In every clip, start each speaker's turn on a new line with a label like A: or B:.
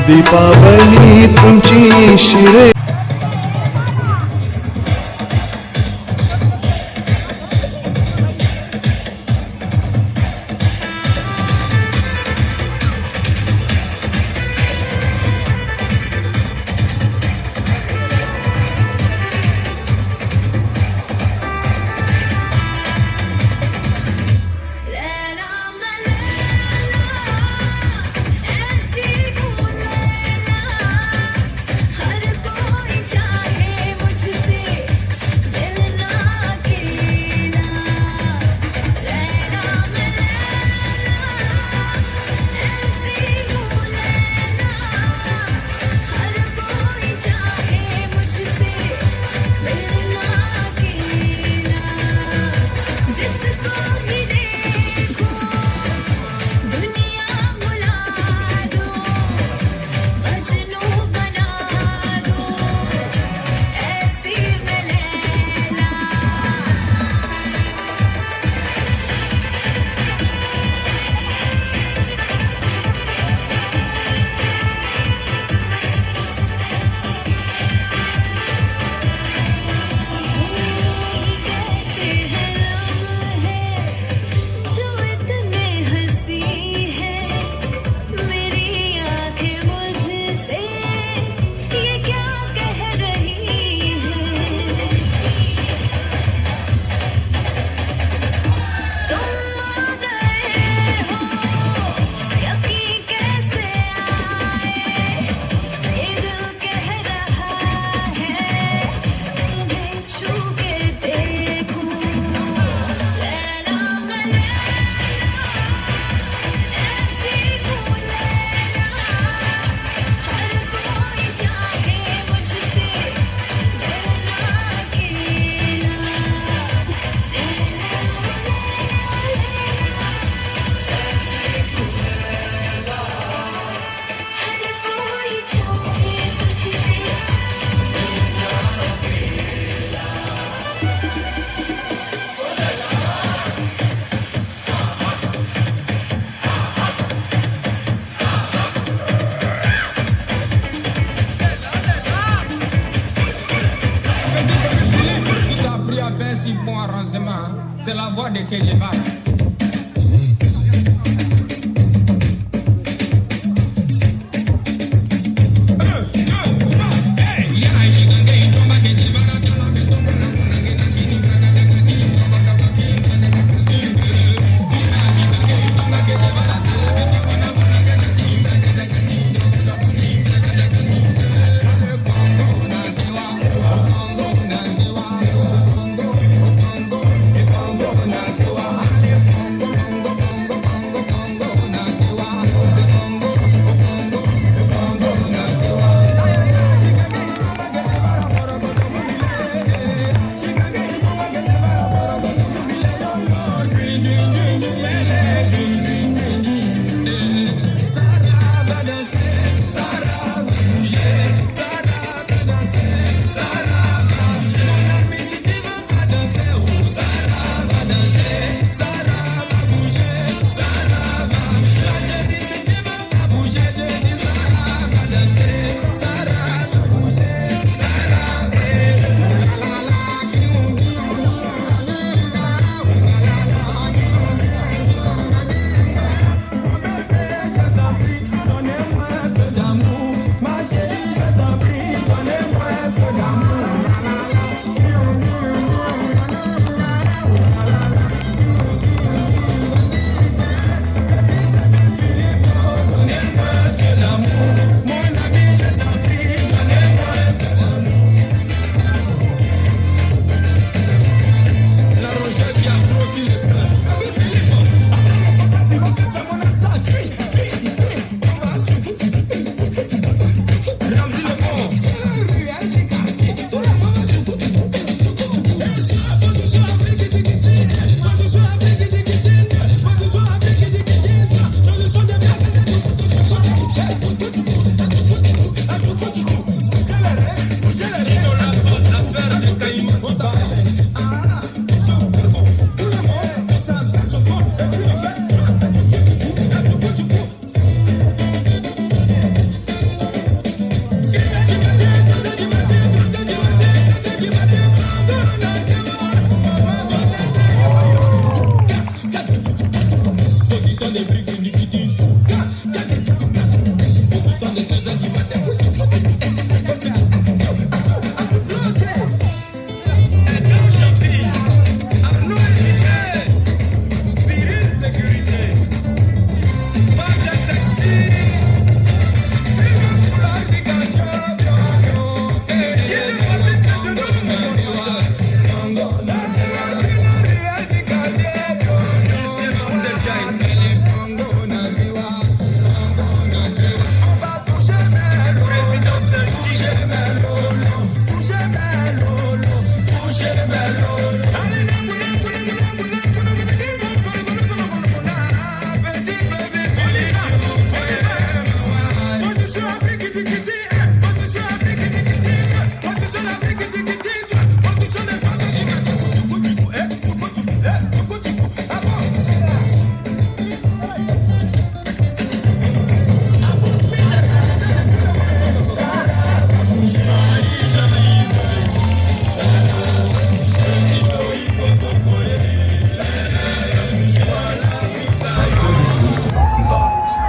A: दीपावली तुमची शिरे
B: C'est la voix de Kéléba.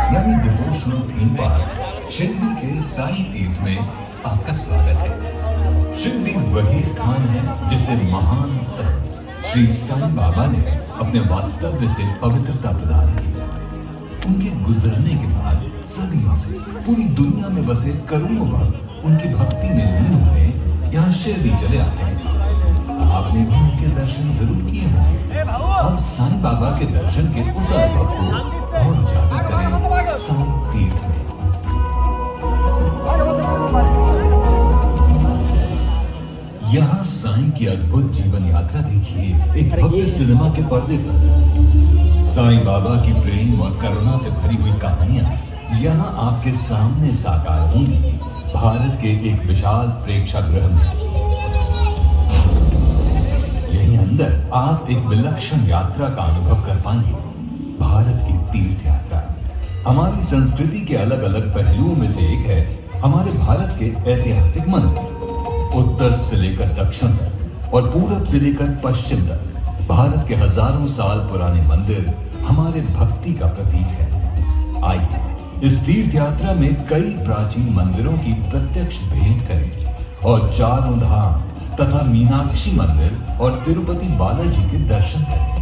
C: यानी devotional theme park Shirdi के साई तीर्थ में आपका स्वागत है। शिरडी वही स्थान है जिसे महान संत श्री साईं बाबा ने अपने वास्तव्य से पवित्रता प्रदान की। उनके गुजरने के बाद सदियों से पूरी दुनिया में बसे करोड़ों भक्त उनकी भक्ति में लीन होने यहाँ शिरडी चले आते हैं। आपने भी उनके दर्शन जरूर किए होंगे। अब साईं बाबा के दर्शन के उस अनुभव को और उजागर करें साईं तीर्थ में। यहाँ साईं की अद्भुत जीवन यात्रा देखिए एक भव्य सिनेमा के पर्दे पर। साईं बाबा की प्रेम और करुणा से भरी हुई कहानियां यहाँ आपके सामने साकार होंगी भारत के एक विशाल प्रेक्षागृह में। यहीं अंदर आप एक विलक्षण यात्रा का अनुभव कर पाएंगे। भारत की तीर्थ यात्रा हमारी संस्कृति के अलग अलग पहलुओं में से एक है। हमारे भारत के ऐतिहासिक मंदिर उत्तर से लेकर दक्षिण तक और पूरब से लेकर पश्चिम तक भारत के हजारों साल पुराने मंदिर हमारे भक्ति का प्रतीक है। आइए इस तीर्थ यात्रा में कई प्राचीन मंदिरों की प्रत्यक्ष भेंट करें और चारों धाम तथा मीनाक्षी मंदिर और तिरुपति बालाजी के दर्शन करें।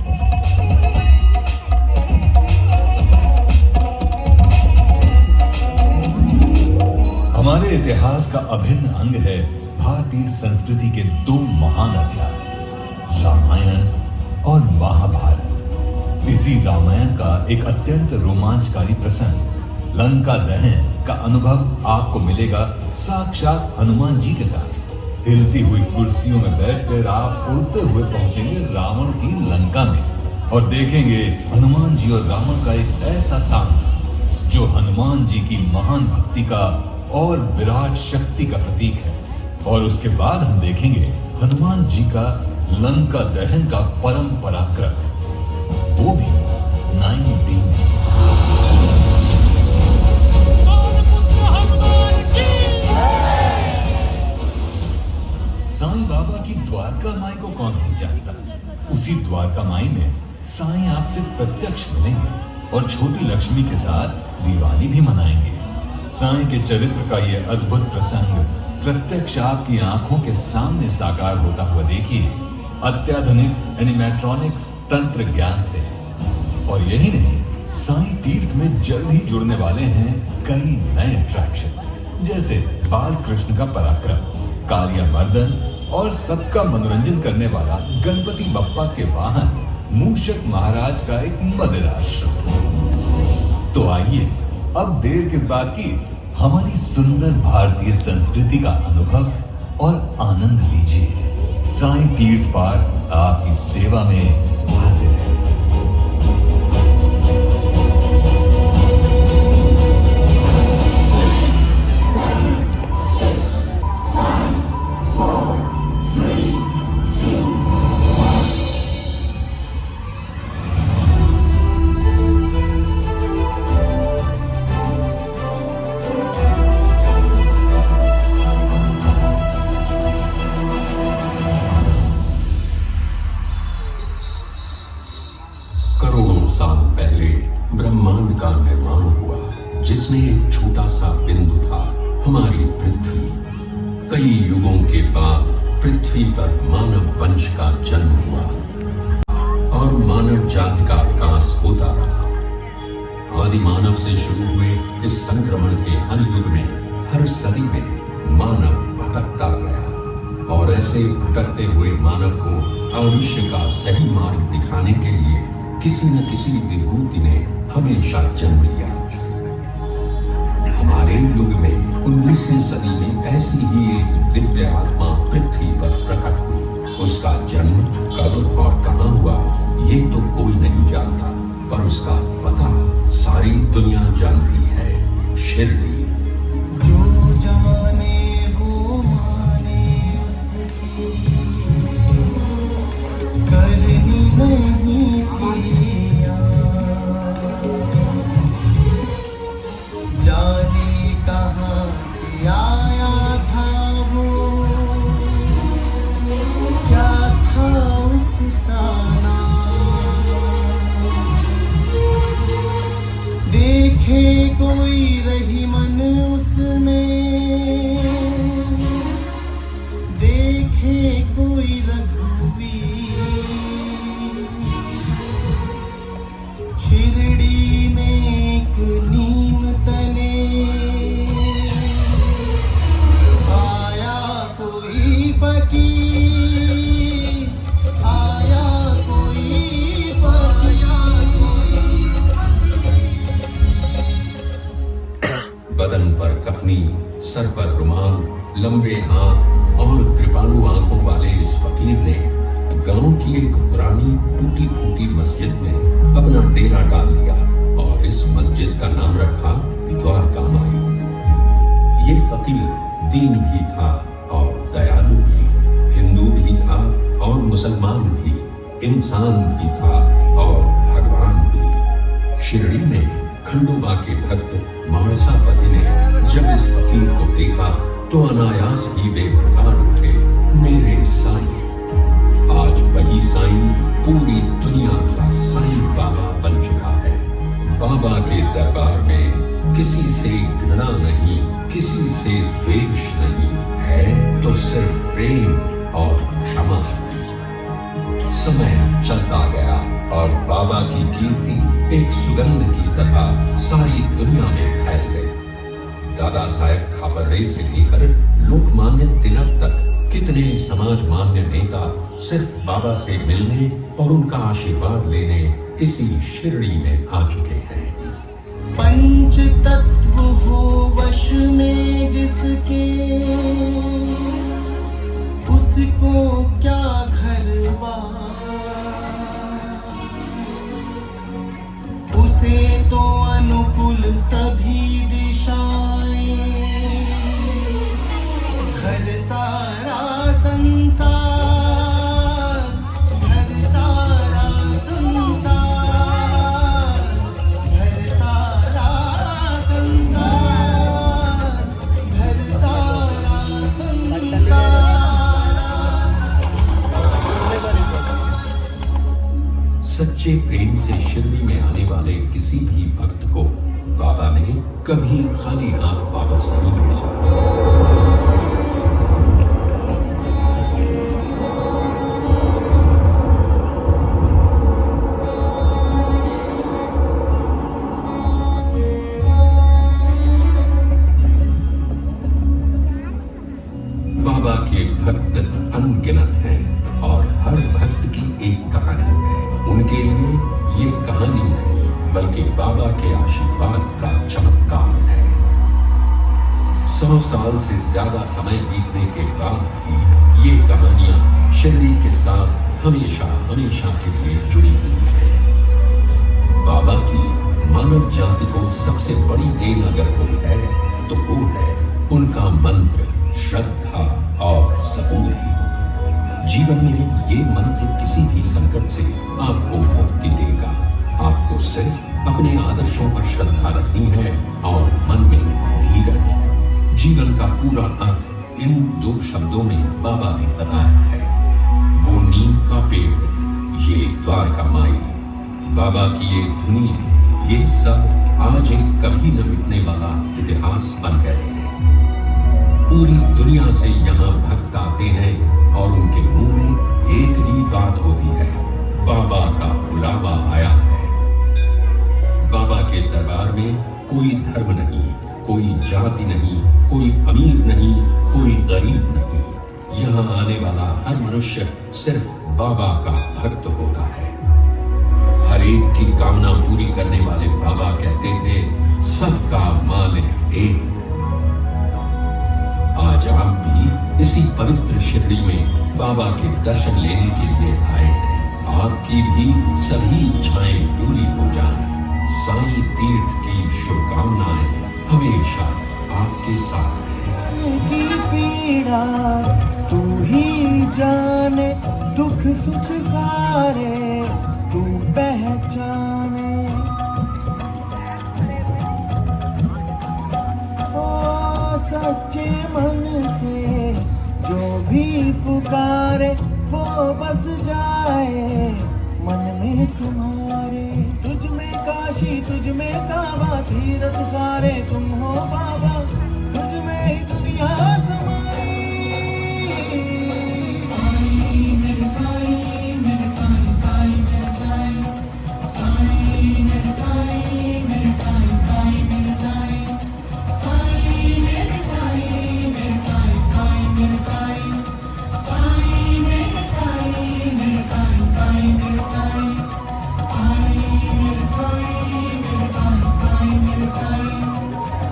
C: हमारे इतिहास का अभिन्न अंग है भारतीय संस्कृति के दो महान अध्याय रामायण और महाभारत। इसी रामायण का एक अत्यंत रोमांचकारी प्रसंग लंका दहन का अनुभव आपको मिलेगा साक्षात हनुमान जी के साथ। हिलती हुई कुर्सियों में बैठकर आप उड़ते हुए पहुंचेंगे रावण की लंका में और देखेंगे हनुमान जी और रावण का एक ऐसा सामना जो हनुमान जी की महान भक्ति का और विराट शक्ति का प्रतीक है। और उसके बाद हम देखेंगे हनुमान जी का लंका दहन का परम पराक्रम, वो भी 9D में। साईं बाबा की द्वारका माई को कौन नहीं जानता। उसी द्वारका माई में साईं आपसे प्रत्यक्ष मिलेंगे और छोटी लक्ष्मी के साथ दिवाली भी मनाएंगे। साईं के चरित्र का यह अद्भुत प्रसंग प्रत्यक्ष आपकी आंखों के सामने साकार होता हुआ देखिए अत्याधुनिक एनिमेट्रॉनिक्स तंत्र ज्ञान से। और यही नहीं, साईं तीर्थ में जल्द ही जुड़ने वाले हैं कई नए अट्रैक्शंस जैसे बाल कृष्ण का पराक्रम, कालिया मर्दन और सबका मनोरंजन करने वाला गणपति बप्पा के वाहन मूषक महाराज का एक मजेदार शो। तो आइए अब देर किस बात की, हमारी सुंदर भारतीय संस्कृति का अनुभव और आनंद लीजिए। साईं तीर्थ पार्क आपकी सेवा में हाजिर है।
D: साल पहले ब्रह्मांड का निर्माण हुआ जिसमें एक छोटा सा बिंदु हमारी पृथ्वी। कई युगों के बाद पृथ्वी पर मानव वंश का जन्म हुआ और मानव जाति का विकास होता रहा। आदि मानव से शुरू हुए इस संक्रमण के हर युग में, हर सदी में मानव भटकता गया और ऐसे भटकते हुए मानव को आयुष्य का सही मार्ग दिखाने के लिए किसी न किसी विभूति ने हमेशा जन्म लिया। हमारे युग में 19वीं सदी में ऐसी ही एक दिव्य आत्मा पृथ्वी पर प्रकट हुई। उसका जन्म कब और कहां हुआ ये तो कोई नहीं जानता, पर उसका पता सारी दुनिया जानती है, शिरडी।
A: जो जाने वो माने उसकी करनी नहीं किया, जाने कहाँ से आया था वो, क्या था उसका नाम। देखे कोई रही मन उसमें, देखे कोई रघुवीर, शिरडी में एक नीम तले आया कोई फकीर, आया कोई
D: बदन पर कफनी, सर पर रुमाल, लंबे हाथ और कृपालु आंखों वाले इस फकीर ने गांव की एक पुरानी टूटी फूटी मस्जिद में अपना डेरा डाल दिया और इस मस्जिद का नाम रखा द्वारका माई। ये फकीर दीन भी था और दयालु भी, हिंदू भी था और मुसलमान भी, इंसान भी था और भगवान भी। शिरडी में खंडोबा के भक्त मानसापति ने जब इस फकीर को देखा तो अनायास ही वे पुकार उठे, मेरे साईं। आज वही साईं पूरी दुनिया का साईं बाबा बन चुका है। बाबा के दरबार में किसी से घृणा नहीं, किसी से द्वेष नहीं है, तो सिर्फ प्रेम और क्षमा। समय चलता गया और बाबा की कीर्ति एक सुगंध की तरह सारी दुनिया में फैल गई। दादा साहेब खापरे से लेकर लोकमान्य तिलक तक कितने समाज मान्य नेता सिर्फ बाबा से मिलने और उनका आशीर्वाद लेने इसी शिरडी में आ चुके हैं।
A: पंच तत्व हो वश में जिसके, उसको क्या घरवा, उसे तो अनुकूल सभी दिशाएं, घर सारा संसार, घर सारा संसार, घर सारा संसार, घर सारा संसार।
D: सच्चे प्रेम से शिरडी में आने वाले किसी भी भक्त को बाबा ने कभी खाली हाथ वापस नहीं भेजा। बाबा के भक्त अनगिनत हैं और हर भक्त की एक कहानी है। उनके लिए ये कहानी नहीं बल्कि बाबा के आशीर्वाद का चमत्कार है। 100 साल से ज्यादा समय बीतने के बाद भी ये कहानियां शिरडी के साथ हमेशा हमेशा के लिए जुड़ी हुई है। बाबा की मानव जाति को सबसे बड़ी देन अगर कोई है तो वो है उनका मंत्र, श्रद्धा और सबूरी। जीवन में ये मंत्र किसी भी संकट से आपको मुक्ति देगा। आपको सिर्फ अपने आदर्शों पर श्रद्धा रखनी है और मन में धीरज। जीवन का पूरा अर्थ इन 2 शब्दों में बाबा ने बताया है। वो नीम का पेड़, ये द्वारका माई, बाबा की ये धुनी, ये सब आज एक कभी न मिटने वाला इतिहास बन गए हैं। पूरी दुनिया से यहाँ भक्त आते हैं और उनके मुंह में एक ही बात होती है, बाबा का बुलावा आया है। बाबा के दरबार में कोई धर्म नहीं, कोई जाति नहीं, कोई अमीर नहीं, कोई गरीब नहीं। यहाँ आने वाला हर मनुष्य सिर्फ बाबा का भक्त होता है। हर एक की कामना पूरी करने वाले बाबा कहते थे, सबका मालिक एक। आज आप भी इसी पवित्र शिरडी में बाबा के दर्शन लेने के लिए आए हैं। आपकी भी सभी इच्छाएं पूरी हो जाएं। साईं तीर्थ की शुभकामनाएं हमेशा आपके साथ हैं।
A: की पीड़ा तू ही जाने, दुख सुख सारे तू पहचाने। ओ सच्चे मन से जो भी पुकारे वो बस जाए मन में तुम्हारे। तुझ में काशी, तुझ में काबा, तीरथ सारे तुम हो बाबा, तुझ में ही दुनिया समाई। साईं मेरे साईं, मेरे साईं, साईं मेरे साईं, साईं मेरे साईं, मेरे साईं, साईं मेरे साईं, साईं मेरे साईं, मेरे साईं, साईं मेरे साईं, साईं मेरे साईं, मेरे साईं, साईं मेरे साईं, साईं मेरे साईं, मेरे साईं, साईं मेरे साईं,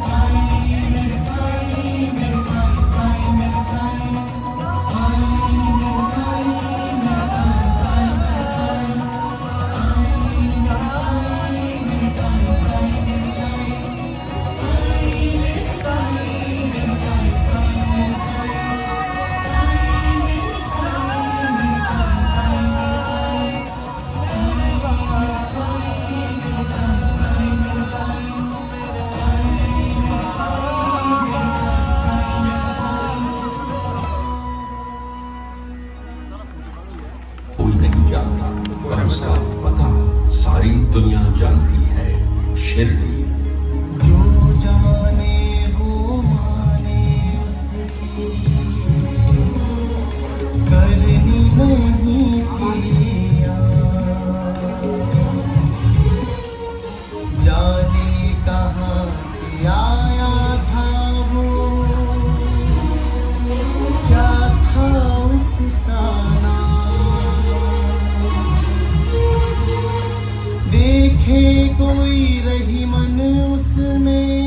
A: साईं मेरे साईं, मेरे साईं, साईं मेरे साईं, साईं मेरे साईं, मेरे साईं, साईं मेरे साईं, साईं मेरे साईं, मेरे साईं, साईं मेरे साईं, साईं मेरे साईं, मेरे साईं, साईं मेरे साईं, साईं मेरे साईं, मेरे साईं, साईं मेरे साईं, साईं मेरे साईं, मेरे साईं, साईं मेरे साईं, साईं मेरे साईं, मेरे साईं, साईं मेरे साईं।
D: कोई नहीं जानता पर उसका पता सारी दुनिया जानती है, शिरडी।
A: जो जाने वो माने उसकी, करनी नहीं किया। जाने कहाँ से आया था वो, क्या था उसका नाम। देखे कोई रही मन उसमें,